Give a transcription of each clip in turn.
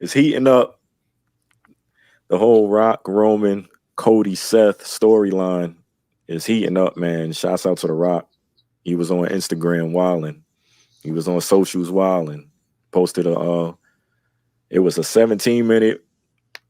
It's heating up. The whole Rock, Roman, Cody, Seth storyline is heating up, man. Shouts out to The Rock. He was on Instagram wilding. He was on socials wilding. Posted it was a 17-minute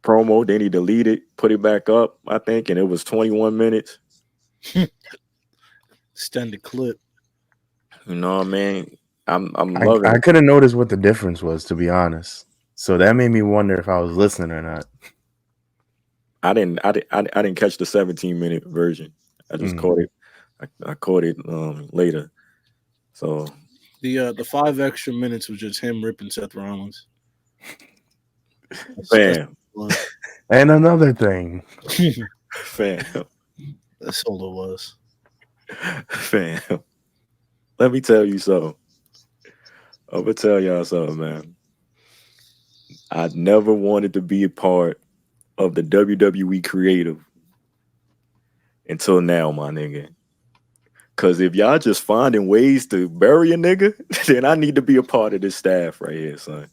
promo. Then he deleted, put it back up, I think, and it was 21 minutes. Extended clip. You know what I mean? I'm loving I it. couldn't notice what the difference was, to be honest. So that made me wonder if I was listening or not. I didn't catch the 17-minute version. I just caught it. I caught it later. So The 5 extra minutes was just him ripping Seth Rollins. fam, And another thing. fam, That's all it was. fam. Let me tell you something. I'm gonna tell y'all something, man. I never wanted to be a part of the WWE creative until now, my nigga. Cause if y'all just finding ways to bury a nigga, then I need to be a part of this staff right here, son.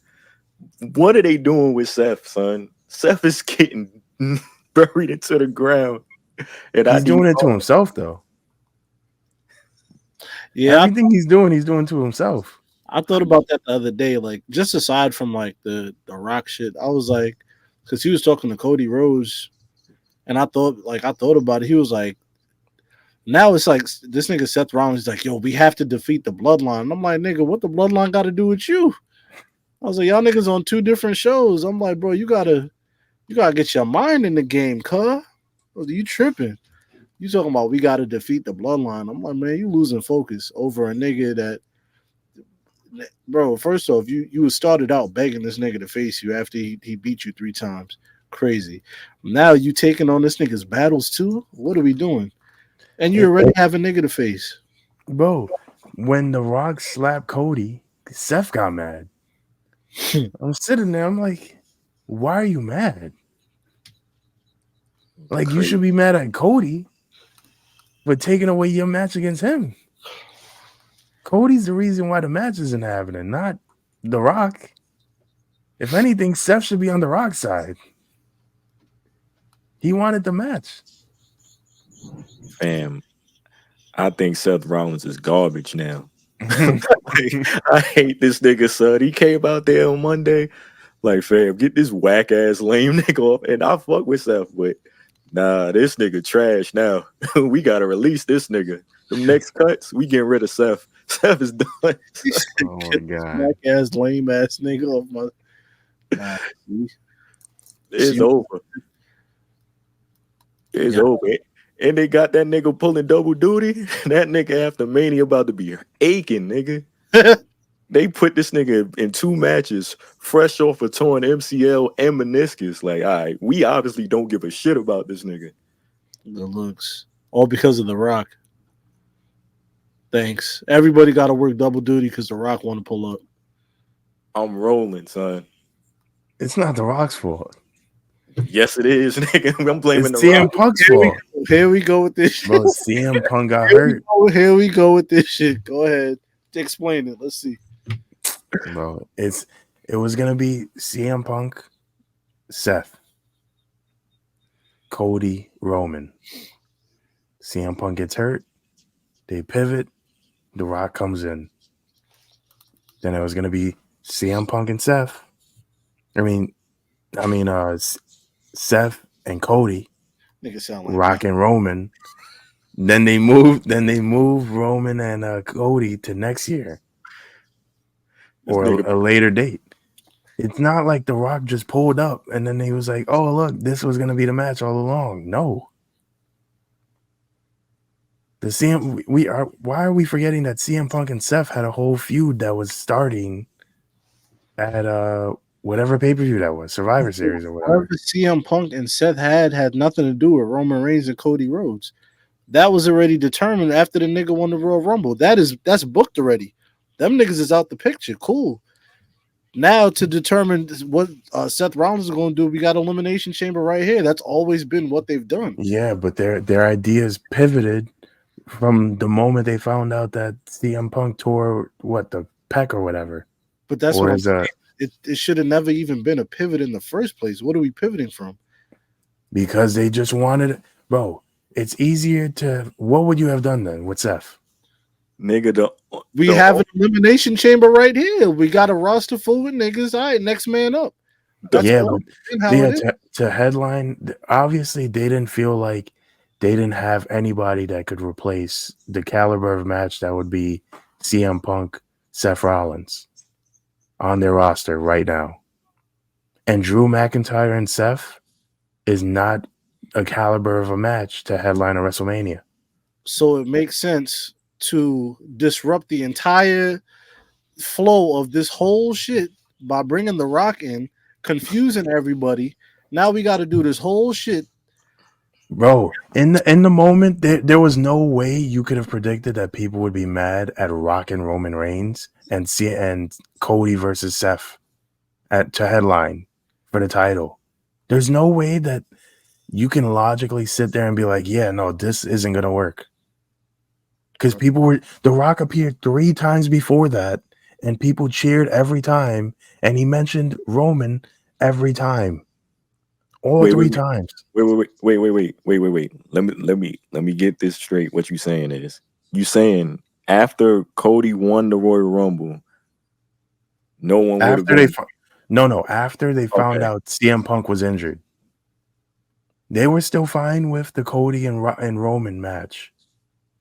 What are they doing with Seth, son? Seth is getting buried into the ground. And He's doing it to himself, though. Yeah, everything he's doing to himself. I thought about that the other day. Like, just aside from like the Rock shit, I was like, because he was talking to Cody Rhodes, and I thought about it. He was like, now it's like this nigga Seth Rollins is like, yo, we have to defeat the Bloodline. And I'm like, nigga, what the Bloodline got to do with you? I was like, y'all niggas on 2 different shows. I'm like, bro, you gotta get your mind in the game, cuh. You tripping? You talking about we gotta defeat the Bloodline? I'm like, man, you losing focus over a nigga that, bro. First off, you started out begging this nigga to face you after he beat you 3 times. Crazy. Now you taking on this nigga's battles too? What are we doing? And you already have a nigga to face. Bro, when The Rock slapped Cody, Seth got mad. I'm sitting there, I'm like, why are you mad? Like, you should be mad at Cody for taking away your match against him. Cody's the reason why the match isn't happening, not The Rock. If anything, Seth should be on The Rock's side. He wanted the match. Fam, I think Seth Rollins is garbage now. I hate this nigga, son. He came out there on Monday, like, fam, get this whack ass lame nigga off. And I fuck with Seth, but nah, this nigga trash now. We gotta release this nigga. The next cuts, we getting rid of Seth. Seth is done. Oh my god, whack ass lame ass nigga off my. Nah, it's over. It's over. And they got that nigga pulling double duty. That nigga after Mania about to be aching, nigga. They put this nigga in 2 matches, fresh off a torn MCL and meniscus. Like, all right, we obviously don't give a shit about this nigga. The looks. All because of The Rock. Thanks. Everybody got to work double duty because The Rock want to pull up. I'm rolling, son. It's not The Rock's fault. Yes, it is, nigga. I'm blaming it's The CM Rock. Punk's fault. Here we go with this shit. Bro, CM Punk got hurt. Here we go with this shit. Go ahead. Explain it. Let's see. Bro, it was gonna be CM Punk, Seth, Cody, Roman. CM Punk gets hurt. They pivot. The Rock comes in. Then it was gonna be CM Punk and Seth. I mean, Seth and Cody. Nigga sound like Rock and Roman. Then they moved Roman and Cody to next year. Or a later date. It's not like The Rock just pulled up and then he was like, oh, look, this was going to be the match all along. No. Why are we forgetting that CM Punk and Seth had a whole feud that was starting at whatever pay-per-view that was, Survivor Series or whatever. CM Punk and Seth had nothing to do with Roman Reigns and Cody Rhodes. That was already determined after the nigga won the Royal Rumble. That's booked already. Them niggas is out the picture. Cool. Now to determine what Seth Rollins is going to do, we got Elimination Chamber right here. That's always been what they've done. Yeah, but their ideas pivoted from the moment they found out that CM Punk tore the pec or whatever. But that's it should have never even been a pivot in the first place. What are we pivoting from? Because they just wanted, bro. It's easier to. What would you have done then with Seth? Nigga, We the have an elimination chamber right here. We got a roster full with niggas. All right, next man up. That's Yeah, all but how yeah, it is. to headline. Obviously, they didn't feel like they didn't have anybody that could replace the caliber of match that would be CM Punk, Seth Rollins on their roster right now. And Drew McIntyre and Seth is not a caliber of a match to headline a WrestleMania. So it makes sense to disrupt the entire flow of this whole shit by bringing The Rock in, confusing everybody. Now we got to do this whole shit. Bro, in the moment, there was no way you could have predicted that people would be mad at Rock and Roman Reigns and Cody versus Seth to headline for the title. There's no way that you can logically sit there and be like, yeah, no, this isn't gonna work. Because The Rock appeared 3 times before that, and people cheered every time, and he mentioned Roman every time. All wait, 3 wait, times. wait. Let me get this straight. What you saying is, you saying after Cody won the Royal Rumble, no one would have After they been after they found okay. out CM Punk was injured, they were still fine with the Cody and Roman match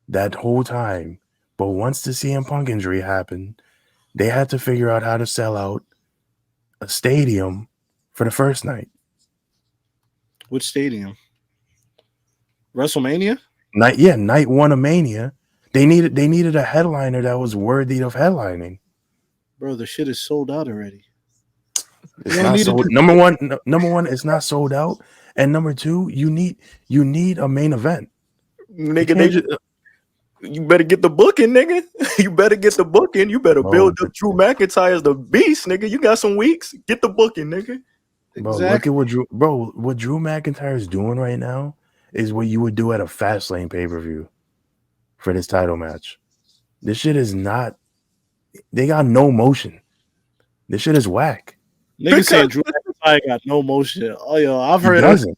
that whole time. But once the CM Punk injury happened, they had to figure out how to sell out a stadium for the first night. Which stadium? WrestleMania? Night 1 of Mania. They needed a headliner that was worthy of headlining. Bro, the shit is sold out already. It's not sold. Number one, it's not sold out, and number 2, you need a main event. Nigga, you better get the booking, nigga. You better get the booking. You better build up Drew McIntyre as the beast, nigga. You got some weeks. Get the booking, nigga. Bro, look at what Drew McIntyre is doing right now is what you would do at a Fastlane pay-per-view for this title match. This shit is not. They got no motion. This shit is whack. Nigga saying Drew McIntyre got no motion. Oh, yo, I've heard doesn't.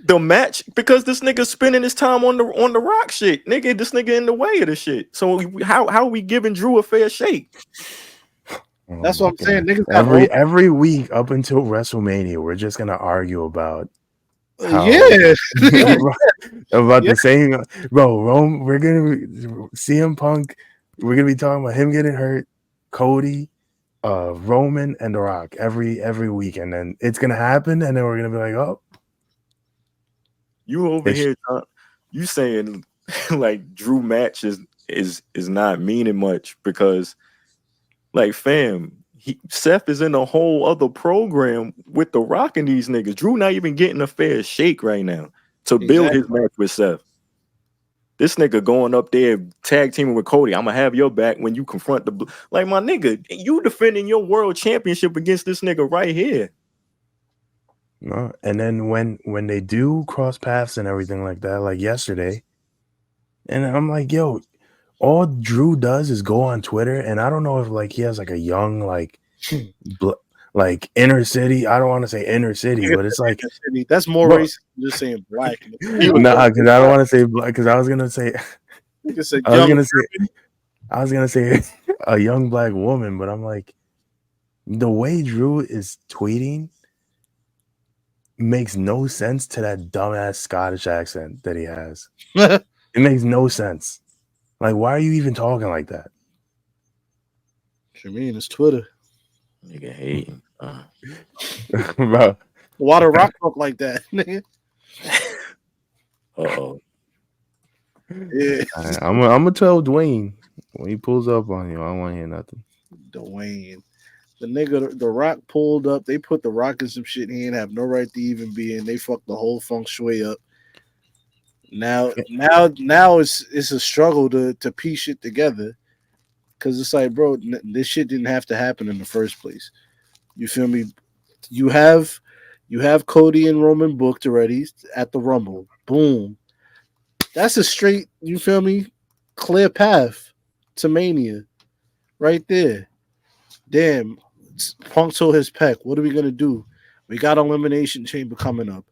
The match because this nigga spending his time on the Rock shit, nigga. This nigga in the way of the shit. So how are we giving Drew a fair shake? That's what I'm saying. Niggas every week up until WrestleMania, we're just gonna argue about about the same. Bro, Rome. We're gonna CM Punk. We're gonna be talking about him getting hurt, Cody, Roman, and The Rock every week, and then it's gonna happen, and then we're gonna be like, oh. You over here, you saying like Drew match is not meaning much because, like, fam, Seth is in a whole other program with The Rock and these niggas. Drew not even getting a fair shake right now to build his match with Seth. This nigga going up there tag teaming with Cody. I'm gonna have your back when you confront like my nigga. You defending your world championship against this nigga right here. No, and then when they do cross paths and everything like that, like yesterday, and I'm like, yo, all Drew does is go on Twitter, and I don't know if like he has like a young like inner city. I don't want to say inner city, but it's like that's more racist than just saying black. Nah, because I don't want to say black. Because I was gonna say, I was gonna say a young black woman, but I'm like, the way Drew is tweeting makes no sense to that dumbass Scottish accent that he has. It makes no sense. Like, why are you even talking like that? What you mean? It's Twitter. Nigga hating. Bro. Why the Rock talk like that, nigga? Uh-oh. Yeah. I'm gonna tell Dwayne when he pulls up on you. I don't want to hear nothing. Dwayne. The nigga, the Rock pulled up. They put the Rock in some shit he ain't have no right to even be in. They fucked the whole feng shui up. Now it's a struggle to piece shit together. Cause it's like, bro, this shit didn't have to happen in the first place. You feel me? You have Cody and Roman booked already at the Rumble. Boom. That's a straight, you feel me? Clear path to Mania. Right there. Damn. Punk told his pec, what are we gonna do? We got Elimination Chamber coming up.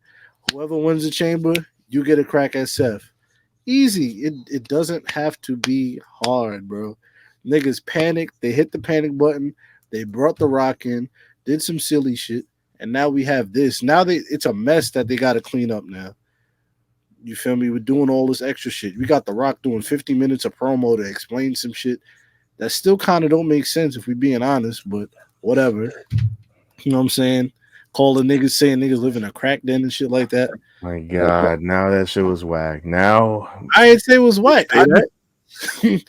Whoever wins the chamber, you get a crack at Seth. Easy. It doesn't have to be hard, bro. Niggas panicked. They hit the panic button. They brought the Rock in, did some silly shit, and now we have this. Now it's a mess that they got to clean up now. You feel me? We're doing all this extra shit. We got the Rock doing 50 minutes of promo to explain some shit that still kind of don't make sense if we being honest, but whatever. You know what I'm saying? Calling niggas, saying niggas live in a crack den and shit like that. My God, now that shit was whack. Now, I didn't say it was whack. Say that?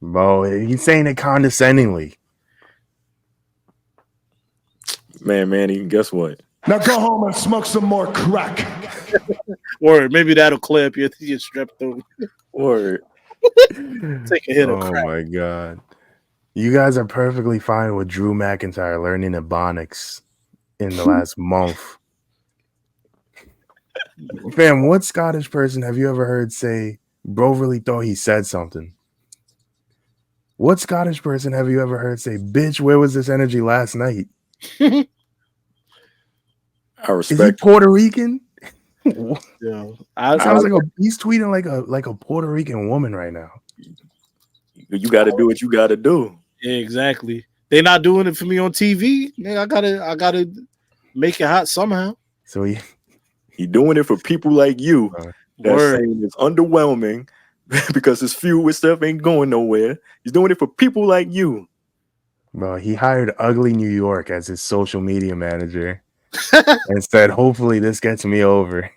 bro, he's saying it condescendingly. Man, guess what? Now go home and smoke some more crack. Or maybe that'll clear up your strep throat. Word. Take a hit of Oh crack. my God. You guys are perfectly fine with Drew McIntyre learning Ebonics in the last month. Fam, what Scottish person have you ever heard say, bro really thought he said something? What Scottish person have you ever heard say, bitch, where was this energy last night? I Is he respect. Puerto Rican? Yeah, Sounds like he's tweeting like a Puerto Rican woman right now. You got to do what you got to do. yeah, exactly. They not doing it for me on TV. Man, I gotta make it hot somehow. So He doing it for people like you. That's Word. saying it's underwhelming because his feud with stuff ain't going nowhere. He's doing it for people like you. Bro, he hired Ugly New York as his social media manager and said, hopefully this gets me over.